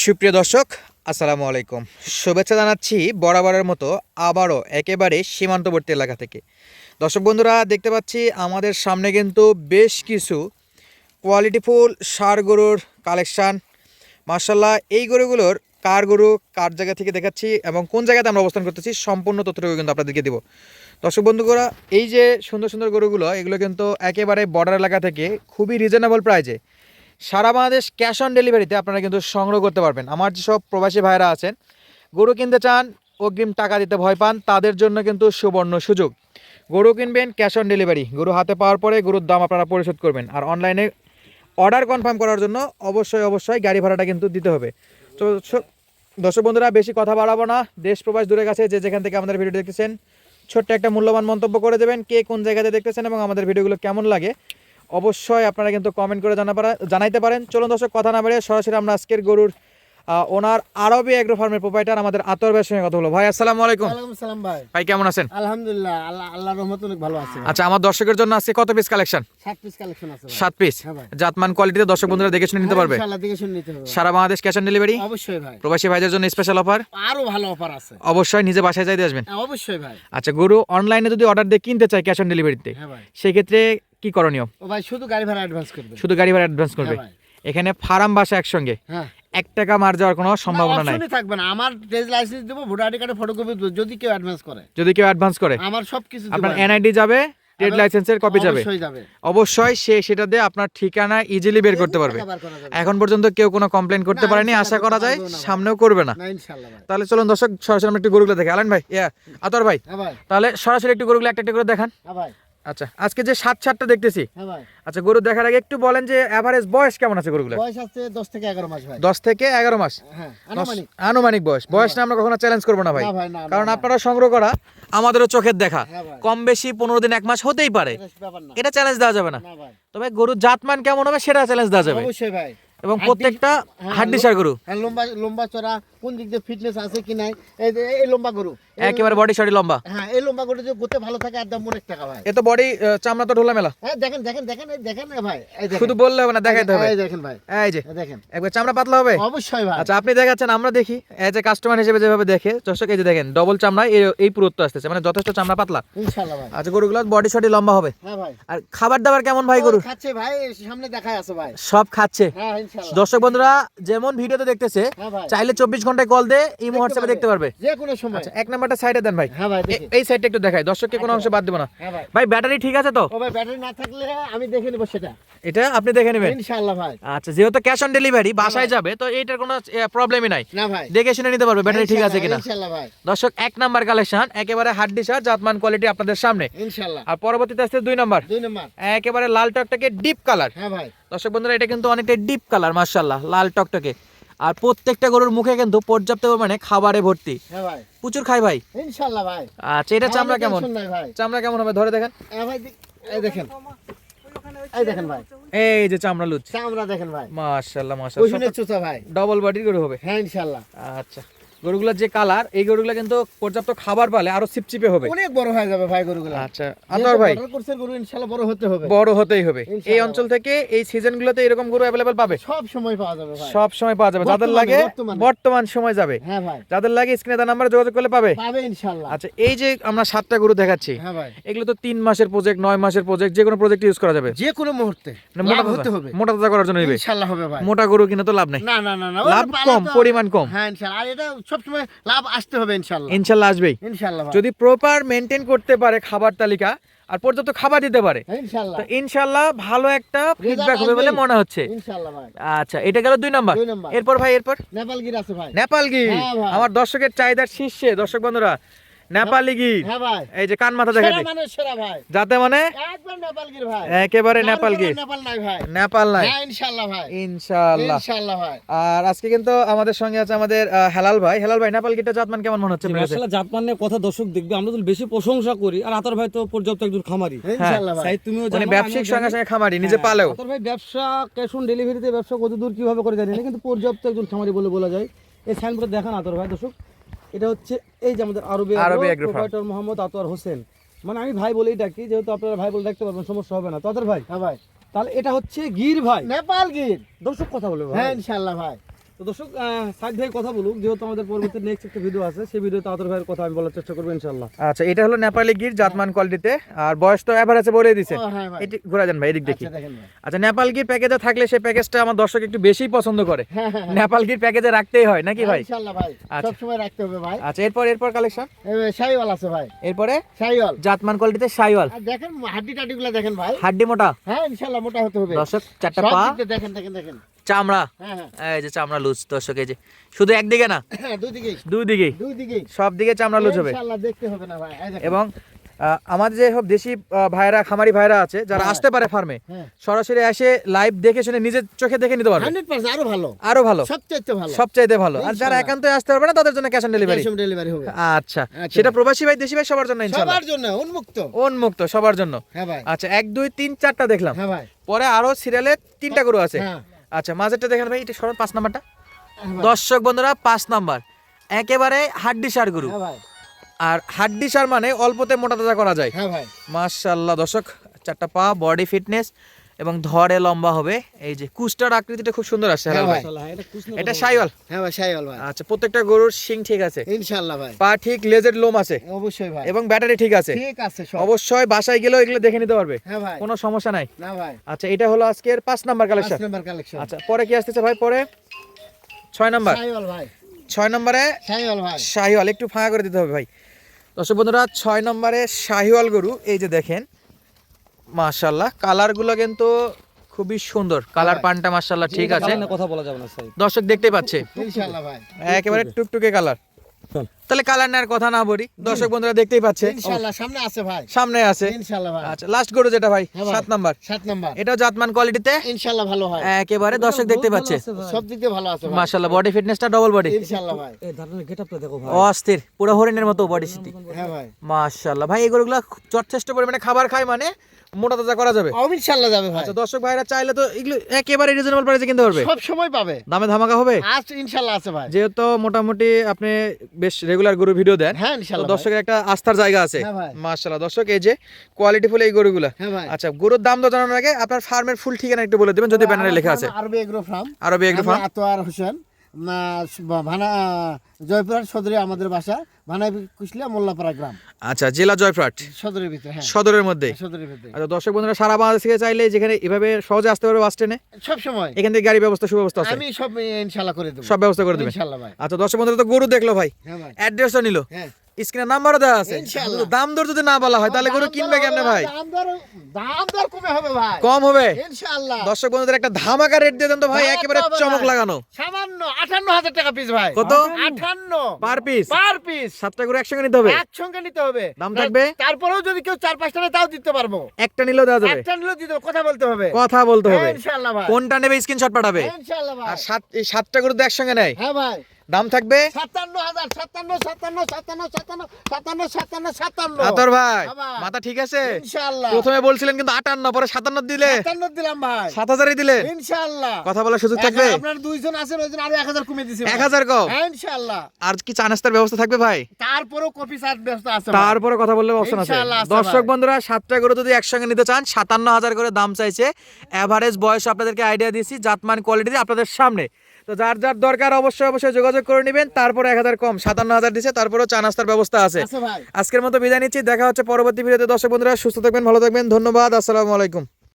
সুপ্রিয় দর্শক, আসসালামু আলাইকুম। শুভেচ্ছা জানাচ্ছি বরাবরের মতো আবারও একেবারে সীমান্তবর্তী এলাকা থেকে। দর্শক বন্ধুরা, দেখতে পাচ্ছি আমাদের সামনে কিন্তু বেশ কিছু কোয়ালিটিফুল ষাঁড় গরুর কালেকশান। মার্শাল্লাহ, এই গরুগুলোর কার গরু, কার জায়গা থেকে দেখাচ্ছি এবং কোন জায়গাতে আমরা অবস্থান করতেছি সম্পূর্ণ তথ্যটুকু কিন্তু আপনাদেরকে দেবো। দর্শক বন্ধুরা, এই যে সুন্দর সুন্দর গরুগুলো, এগুলো কিন্তু একেবারে বর্ডার এলাকা থেকে খুবই রিজনেবল প্রাইজে সারা বাংলাদেশ ক্যাশ অন ডেলিভারিতে আপনারা কিন্তু সংগ্রহ করতে পারবেন। আমার যেসব প্রবাসী ভাইরা আছেন, গরু কিনতে চান, অগ্রিম টাকা দিতে ভয় পান, তাদের জন্য কিন্তু সুবর্ণ সুযোগ। গরু কিনবেন ক্যাশ অন ডেলিভারি, গরু হাতে পাওয়ার পরে গরুর দাম আপনারা পরিশোধ করবেন। আর অনলাইনে অর্ডার কনফার্ম করার জন্য অবশ্যই গাড়ি ভাড়াটা কিন্তু দিতে হবে। তো দর্শক বন্ধুরা, বেশি কথা বাড়াবো না। দেশ প্রবাস দূরে গেছে যে যেখান থেকে আমাদের ভিডিও দেখতেছেন, ছোট্ট একটা মূল্যবান মন্তব্য করে দেবেন, কে কোন জায়গাতে দেখতেছেন এবং আমাদের ভিডিওগুলো কেমন লাগে অবশ্যই আপনারা কিন্তু কমেন্ট করে জানাইতে পারেন। চলুন দর্শক, কথা না বেরিয়ে সরাসরি আমরা আজকের গরুর ওনার আরবি এগ্রো ফার্মের প্রোপাইটার আমাদের আতর ভাইয়ের সঙ্গে কথা বলবো। ভাই, আসসালামু আলাইকুম। ওয়ালাইকুম সালাম ভাই। ভাই কেমন আছেন? আলহামদুলিল্লাহ, আল্লাহর রহমতে অনেক ভালো আছি। আচ্ছা, আমার দর্শকের জন্য আজকে কত পিস কালেকশন? 7 পিস কালেকশন আছে ভাই। 7 পিস জাতমান কোয়ালিটিতে দর্শক বন্ধুরা দেখে শুনে নিতে পারবে। ইনশাআল্লাহ দেখে শুনে নিতে হবে। সারা বাংলাদেশ ক্যাশ অন ডেলিভারি? অবশ্যই ভাই। প্রবাসী ভাইদের জন্য স্পেশাল অফার? আরো ভালো অফার আছে। অবশ্যই নিজে বাসায় যাইতে আসবেন? অবশ্যই ভাই। আচ্ছা, গরু অনলাইনে যদি অর্ডার দিয়ে কিনতে চাই ক্যাশ অন ডেলিভারিতে, হ্যাঁ ভাই। সেই ক্ষেত্রে কি করণীয়? ও ভাই, শুধু গাড়ি ভাড়া অ্যাডভান্স করবে। শুধু গাড়ি ভাড়া অ্যাডভান্স করবে? হ্যাঁ ভাই। এখানে ফার্ম বাসা একসঙ্গে? হ্যাঁ। 1 টাকা মার যাওয়ার কোনো সম্ভাবনা নাই? অপশনই থাকবে না। আমার ট্রেড লাইসেন্স দেব, ভোটার আইডি কার্ডের ফটোকপি যদি কেউ অ্যাডভান্স করে। যদি কেউ অ্যাডভান্স করে আমার সবকিছু আপনার এনআইডি যাবে, ট্রেড লাইসেন্সের কপি যাবে। অবশ্যই সে সেটা দিয়ে আপনার ঠিকানা ইজিলি বের করতে পারবে। এখন পর্যন্ত কেউ কোনো কমপ্লেন করতে পারেনি, আশা করা যায় সামনেও করবে না। তাহলে চলুন দর্শক, সরাসরি আমরা একটু গরুগুলো দেখে। আলান ভাই, আতর ভাই, তাহলে সরাসরি একটু গরুগুলো একটা করে দেখান। আচ্ছা, আজকে যে 7-7টা দেখতেছি, আচ্ছা গরু দেখার আগে একটু বলেন যে এভারেজ বয়স কেমন আছে গরুগুলো? বয়স আছে 10 থেকে 11 মাস ভাই। 10 থেকে 11 মাস? হ্যাঁ, আনুমানিক। আনুমানিক বয়স না আমরা কখনো চ্যালেঞ্জ করব না ভাই, কারণ আপনারা সংগ্রহ করা আমাদেরও চোখের দেখা। কম বেশি 15 দিন 1 মাস হতেই পারে, এটা চ্যালেঞ্জ দেওয়া যাবে না। তবে গরুর জাতমান কেমন হবে সেটা চ্যালেঞ্জ দেওয়া যাবে অবশ্যই ভাই। এবং প্রত্যেকটা হাড্ডিসার গরু, হ্যাঁ, লম্বা চড়া, কোন দিক দিয়ে ফিটনেস আছে কি নাই। এই লম্বা গরু, একেবারে বডি শডি লম্বা। হ্যাঁ, এই লম্বা গরু যে গোতে ভালো থাকে, একদম অনেক টাকা ভাই। এ তো বডি চামড়া তো ঢোলা মেলা। হ্যাঁ, দেখেন ভাই, এই দেখেন। শুধু বললে হবে না, দেখাইতে হবে। এই দেখেন ভাই, এই যে দেখেন, একবার চামড়া পাতলা হবে। অবশ্যই ভাই। আচ্ছা, আপনি দেখাচ্ছেন, আমরা দেখি এজ এ কাস্টমার হিসেবে যেভাবে দেখে দর্শক, এই যে দেখেন ডবল চামড়া, এই পুরুত্ব আসতেছে, মানে যথেষ্ট চামড়া পাতলা। ইনশাআল্লাহ ভাই। আচ্ছা, গরুগুলো বডি শডি লম্বা হবে। হ্যাঁ ভাই। আর খাবার দাবার কেমন ভাই গরু? খাচ্ছে ভাই, সামনে দেখাই আছে ভাই, সব খাচ্ছে। হ্যাঁ ইনশাআল্লাহ। দর্শক বন্ধুরা যেমন ভিডিওতে দেখতেছে, হ্যাঁ ভাই। চাইলে 24 ঘন্টায় কল দে ইমো হোয়াটসঅ্যাপে দেখতে পারবে যে কোনো সময়। আচ্ছা, এক নাম্বারটা সাইডে দেন ভাই। হ্যাঁ ভাই, দেখি। এই সাইডটা একটু দেখাই, দর্শককে কোনো অংশ বাদ দেব না। হ্যাঁ ভাই। ভাই, ব্যাটারি ঠিক আছে তো? ও ভাই, ব্যাটারি না থাকলে আমি দেখে নেব সেটা। এটা আপনি দেখে নেবেন ইনশাআল্লাহ ভাই। আচ্ছা, যেহেতু ক্যাশ অন ডেলিভারি বাসায় যাবে, তো এইটার কোনো প্রবলেমই নাই। না ভাই, দেখে শুনে নিতে পারবে ব্যাটারি ঠিক আছে কিনা। ইনশাআল্লাহ ভাই। দর্শক, 1 নাম্বার কালেকশন, একেবারে হাড্ডিসার জাতমান কোয়ালিটি আপনাদের সামনে। ইনশাআল্লাহ। আর পরবর্তীতে আসছে 2 নাম্বার, 2 নাম্বার, একেবারে লাল টকটকে ডিপ কালার। হ্যাঁ ভাই। দর্শক বন্ধুরা, এটা কিন্তু অনেকটা ডিপ কালার, মাশাআল্লাহ, লাল টকটকে। আর প্রত্যেকটা গরুর মুখে কিন্তু পর্যাপ্ত পরিমাণে খাবারে ভর্তি। হ্যাঁ ভাই, প্রচুর খাই ভাই। ইনশাআল্লাহ ভাই। আচ্ছা, এটা চামড়া কেমন? ভাই, চামড়া কেমন হবে ধরে দেখেন। হ্যাঁ ভাই, এই দেখেন, এই দেখেন ভাই, এই যে চামড়া লুচ, চামড়া দেখেন ভাই, মাশাআল্লাহ ওজনের চোচা ভাই, ডবল বডির গরু হবে। হ্যাঁ ইনশাআল্লাহ। আচ্ছা, গরুগুলোর যে কালার, এই গরুগুলো কিন্তু পর্যাপ্ত খাবার পালে আরো চিপচিপে হবে, অনেক বড় হয়ে যাবে ভাই গরুগুলো। আচ্ছা, আতর ভাই, অর্ডার করছেন গরু, ইনশাআল্লাহ বড় হতে হবে, বড় হতেই হবে। এই ইনশাআল্লাহ। অঞ্চল থেকে এই সিজনগুলোতে এরকম গরু अवेलेबल পাবে, সব সময় পাওয়া যাবে ভাই, সব সময় পাওয়া যাবে। যাদের লাগে বর্তমান সময় যাবে, হ্যাঁ ভাই, যাদের লাগে স্ক্রিনে দেওয়া নাম্বারে যোগাযোগ করলে পাবে ইনশাআল্লাহ। আচ্ছা, এই যে আমরা 7টা গরু দেখাচ্ছি, হ্যাঁ ভাই, এগুলো তো 3 মাসের প্রজেক্ট, 9 মাসের প্রজেক্ট, যে কোনো প্রজেক্ট ইউজ করা যাবে যে কোনো মুহূর্তে মানে মোটা হতে হবে, মোটা তাজা করার জন্য নিবে। ইনশাআল্লাহ হবে ভাই। মোটা গরু কিনা তো লাভ নাই, না না না না, লাভ কম, পরিমাণ কম। হ্যাঁ ইনশাআল্লাহ, আর এটা সব সময় লাভ আসতে হবে ইনশাআল্লাহ। ইনশাআল্লাহ আসবেই, ইনশাআল্লাহ ভাই। যদি প্রপার মেইনটেইন করতে পারে খাবার তালিকা আর পর্যাপ্ত খাবার দিতে পারে, ইনশাআল্লাহ, তো ইনশাআল্লাহ ভালো একটা ফিডব্যাক হবে বলে মনে হচ্ছে। ইনশাআল্লাহ ভাই। আচ্ছা, এটা গেল 2 নাম্বার। 2 নাম্বার। এরপর ভাই, এরপর নেপাল গির আছে ভাই, নেপাল গির, হ্যাঁ ভাই। আমার দর্শকের চাহিদার শীর্ষে। দর্শক বন্ধুরা, নেপালি গির, হ্যাঁ ভাই, এই যে কান মাথা দেখা সেরা যায়, মানে সেরা ভাই, যাতে মানে একবার নেপাল গির ভাই, একেবারে নেপাল গির, নেপাল নাই ভাই, নেপাল নাই। হ্যাঁ ইনশাআল্লাহ ভাই, ইনশাআল্লাহ। ইনশাআল্লাহ ভাই। আর আজকে কিন্তু আমাদের সঙ্গে আছে আমাদের হেলাল ভাই। হেলাল ভাই, নেপাল গিরটা জাতমান কেমন মনে হচ্ছে? মাশাআল্লাহ, জাতমানের কথা দর্শক দেখবে, আমরা তো বেশি প্রশংসা করি। আর আতর ভাই তো পর্যাপ্ত একজন খামারি, ইনশাআল্লাহ ভাই, সাইদ তুমিও মানে জানো, ব্যবসায়িক আমিও সঙ্গে জানি। সঙ্গে খামারি, নিজে হ্যাঁ, পালেও। আতর ভাই ব্যবসা ক্যাশ অন ডেলিভারিতে ব্যবসা কতদূর কিভাবে করে জানি না, কিন্তু পর্যাপ্ত একজন খামারি বলে বলা যায়। এই সাইনবোর্ড দেখান আতর ভাই দর্শক, এটা হচ্ছে এই যে আমাদের আরবি এগ্রো ফার্ম, প্রোপাইটর মোহাম্মদ আতর হোসেন, মানে আমি ভাই বলেই ডাকি, যেহেতু আপনারা ভাই বলে ডাকতে পারবেন, সমস্যা হবে না। তো আতর ভাই, হ্যাঁ ভাই, তাহলে এটা হচ্ছে গির ভাই, নেপাল গির, দর্শক কথা বলে ভাই। হ্যাঁ ইনশাআল্লাহ ভাই। তো দর্শক সাইড ভাই কথা বলুক, যেহেতু আমাদের পরবর্তী নেক্সট একটা ভিডিও আছে, সেই ভিডিওতে আতর ভাইয়ের কথা আমি বলার চেষ্টা করবো ইনশাআল্লাহ। আচ্ছা, এটা হলো নেপালি গির জাতমান কোয়ালিটিতে, আর বয়স তো এভারেজে বলে দিছে। ও, হ্যাঁ ভাই। এটি ঘুরা যান ভাই, এদিক দেখি। আচ্ছা, দেখেন ভাই। আচ্ছা, নেপাল গির প্যাকেজে থাকলে সেই প্যাকেজটা আমার দর্শক একটু বেশি পছন্দ করে। হ্যাঁ, হ্যাঁ, হ্যাঁ। নেপাল গির প্যাকেজে রাখতেই হয় নাকি ভাই? ইনশাআল্লাহ ভাই, আচ্ছা। সব সময় রাখতে হবে ভাই। আচ্ছা, এরপর কালেকশন, শাহিওয়াল আছে ভাই, এরপরে শাহিওয়াল। জাতমান কোয়ালিটিতে শাইওয়াল, আর দেখেন হাড্ডি টাড্ডিগুলো দেখেন ভাই। হাড্ডি মোটা, হ্যাঁ ইনশাআল্লাহ মোটা হতে হবে। দর্শক চারটা সব পা, দিক দিয়ে দেখেন দেখেন দেখেন। চামড়া, হ্যাঁ হ্যাঁ এই যে চামড়া লুজ দর্শক, এই যে শুধু একদিকে না, হ্যাঁ, দুই দিকেই দুই দিকেই, দুই দিকেই সব দিকে চামড়া লুজ হবে। ইনশাআল্লাহ দেখতে হবে না ভাই। এই দেখেন। এবং আমাদের যে সব দেশি ভাইরা, খামারি ভাইরা আছে যারা হ্যাঁ। আসতে পারে ফার্মে, হ্যাঁ। সরাসরি এসে লাইভ দেখে শুনে নিজের চোখে দেখে নিতে পারবে, 100% আরো ভালো, আরো ভালো, সবচেয়ে ভালো। সবচাইতে ভালো। আর যারা ইনশাআল্লাহ। একান্তই আসতে পারবে না তাদের জন্য cash on delivery. Cash on delivery হবে আচ্ছা, আচ্ছা। সেটা প্রবাসী ভাই, দেশি ভাই, সবার জন্য ইনশাআল্লাহ, সবার জন্য উন্মুক্ত। উন্মুক্ত সবার জন্য। হ্যাঁ ভাই। আচ্ছা, 1 2 3 4টা দেখলাম, হ্যাঁ ভাই। পরে আরো সিরিয়ালে 3টা গরু আছে। হ্যাঁ। আচ্ছা, মাঝেরটা দেখেন ভাই, এটা সবার 5 নাম্বারটা। হ্যাঁ ভাই। দর্শক বন্ধুরা, 5 নাম্বার একেবারে হাড্ডি সার গরু। হ্যাঁ ভাই। আর হাড্ডি সার মানে অল্পতে মোটা তাজা করা যায়। হ্যাঁ ভাই। মাশাআল্লাহ দর্শক, 4টা পা, বডি ফিটনেস এবং ধরে লম্বা হবে। এই যে কুষ্টার আকৃতিটা খুব সুন্দর আসছে। হ্যাঁ হেলাল ভাই, ভাই। ইনশাআল্লাহ, এটা কুসনা এটা শাইওয়াল। হ্যাঁ ভাই, শাহিওয়াল ভাই। আচ্ছা, প্রত্যেকটা গরুর শিং ঠিক আছে, ইনশাআল্লাহ ভাই। পা ঠিক, লেজের লোম আছে অবশ্যই ভাই। এবং ব্যাটারি ঠিক আছে। ঠিক আছে সব। অবশ্যই বাসায় গেলেও এগুলো দেখে নিতে পারবে, হ্যাঁ ভাই। কোনো সমস্যা নাই। না ভাই। আচ্ছা, এটা হলো আজকের 5 নাম্বার কালেকশন। 5 number collection. আচ্ছা, পরে কি আসতেছে ভাই? পরে 6 নাম্বার। শাহিওয়াল ভাই। 6 নম্বরে শাহিওয়াল ভাই। শাহিওয়াল, একটু ফাঁকা করে দিতে হবে ভাই। দর্শক বন্ধুরা, 6 নম্বরে শাহিওয়াল গরু, এই যে দেখেন মাশাআল্লাহ, কালারগুলো কিন্তু খুবই সুন্দর, কালার পানটা মাশাআল্লাহ ঠিক আছে। না, কথা বলা যাবে না সাইড। দর্শক দেখতে পাচ্ছে ইনশাআল্লাহ ভাই। একেবারে টুকটুকে কালার। চল। তাহলে কালার নেওয়ার কথা না বলি, দর্শক বন্ধুরা দেখতেই পাচ্ছে, ইনশাআল্লাহ সামনে আছে ভাই। সামনে আছে। ইনশাআল্লাহ ভাই। আচ্ছা, লাস্ট গরু যেটা ভাই, হ্যাঁ ভাই। 7 নাম্বার, 7 নাম্বার। এটাও জাতমান কোয়ালিটিতে ইনশাআল্লাহ ভালো হয়। একেবারে দর্শক দেখতে পাচ্ছে সব দিক দিয়ে ভালো আছে ভাই। মাশাআল্লাহ, বডি ফিটনেসটা ডবল বডি, ইনশাআল্লাহ ভাই। এই ধারণের গেটআপটা দেখো ভাই। অস্থির, পুরো হরিণের মতো বডি সিটি। হ্যাঁ ভাই। মাশাআল্লাহ ভাই, এই গরুগুলো যথেষ্ট পরিমাণে খাবার খায়, মানে মোটা তাজা করা যাবে। ইনশাআল্লাহ যাবে ভাই। আচ্ছা, দর্শক ভাইরা চাইলে তো এগুলো একেবারে রিজনেবল প্রাইসে কিনতে পারবে, সব সময় পাবে। দামে ধামাকা হবে। আজ ইনশাআল্লাহ আছে ভাই। যেহেতু মোটামুটি আপনি বেশ রেগুলার গরু ভিডিও দেন, হ্যাঁ তো ইনশাআল্লাহ। দর্শকের একটা আস্থার জায়গা আছে। হ্যাঁ ভাই। মাশাআল্লাহ দর্শক, এই যে কোয়ালিটি ফুল এই গরুগুলা। হ্যাঁ ভাই। আচ্ছা, গরুর দাম তো জানানোর আগে আপনার ফার্মের ফুল ঠিকানা একটু বলে দিবেন, যদি ব্যানারে লেখা আছে। আরবি এগ্রো ফার্ম। আরবি এগ্রো ফার্ম, আতোয়ার হোসেন, ভানা, জয়পুরহাট সদরে আমাদের বাসা, ভানা কুশলিয়া মোল্লাপাড়া গ্রাম, আচ্ছা, জেলা জয়পুরহাট সদরের ভিতরে। হ্যাঁ, সদরের মধ্যে। সদরের ভিতরে। আচ্ছা, দর্শক বন্ধুরা সারা বাংলাদেশ থেকে চাইলে যেখানে এভাবে সহজে আসতে পারবে বাস স্ট্যান্ডে, সব সময় এখান থেকে গাড়ি ব্যবস্থা সুব্যবস্থা আছে, আমি সব ইনশাআল্লাহ করে দেব। সব ব্যবস্থা করে দেবেন। ইনশাআল্লাহ ভাই। আচ্ছা, দর্শক বন্ধুরা তো গরু দেখলো ভাই, হ্যাঁ ভাই। অ্যাড্রেসও নিল, হ্যাঁ। স্ক্রিনে নাম্বারও দেওয়া আছে। ইনশাআল্লাহ। শুধু দাম দর যদি না বলা হয় তাহলে গরু কিনবে কেমনে ভাই? দাম দর কমে হবে ভাই। কম হবে। ইনশাআল্লাহ। দর্শক বন্ধুদের একটা ধামাকা রেট দিয়ে দেন তো ভাই, ধামাকা একেবারে হবে চমক ভাই। লাগানো। সামান্য 58,000 টাকা পিস ভাই। কত? 58 পার পিস, পার পিস। 7টা গরু একসঙ্গে নিতে হবে, একসঙ্গে নিতে হবে। দাম থাকবে? তারপরেও যদি কেউ 4-5টা নেয় তাও দিতে পারবো। একটা নিলেও দেওয়া যাবে, একটা নিলেও দিতে হবে, কথা বলতে হবে। কথা বলতে হবে, ইনশাআল্লাহ ভাই। কোনটা নেবে স্ক্রিনশট পাঠাবে। ইনশাআল্লাহ ভাই। আর এই 7টা গরু তো একসঙ্গে নেয়, হ্যাঁ ভাই। দাম থাকবে 57,000, 57,000 আতর ভাই, হ্যাঁ ভাই। মাথা ঠিক আছে? ইনশাআল্লাহ। প্রথমে বলছিলেন কিন্তু 58, পরে 57 দিলে 57 দিলাম ভাই। 7000ই দিলেন। ইনশাআল্লাহ। কথা বলার সুযোগ থাকবে? আপনার দুইজন আছেন, ওইজন আরো 1000 কমে দিছি ভাই। 1000 কম। হ্যাঁ ইনশাআল্লাহ। আর কি চা নাস্তার ব্যবস্থা থাকবে ভাই? তারপরেও কফি চার্জ ব্যবস্থা আছে ভাই। তারপরে কথা বললে অপশন আছে। ইনশাআল্লাহ আছে দর্শক ভাই। বন্ধুরা, 7টা গরু যদি একসঙ্গে নিতে চান 57,000 করে দাম চাইছে। এভারেজ বয়স আপনাদেরকে আইডিয়া দিয়েছি, জাতমান কোয়ালিটি আপনাদের সামনে। তো যার যার দরকার অবশ্যই যোগাযোগ করে নেবেন। তারপরে 1000 কম, 57,000 দিছে, তারপরেও চা নাস্তার ব্যবস্থা আছে। আছে ভাই। আজকের মতো বিদায় নিচ্ছি, দেখা হচ্ছে পরবর্তী ভিডিওতে। দর্শক বন্ধুরা সুস্থ থাকবেন, ভালো থাকবেন, ধন্যবাদ, আসসালামু আলাইকুম।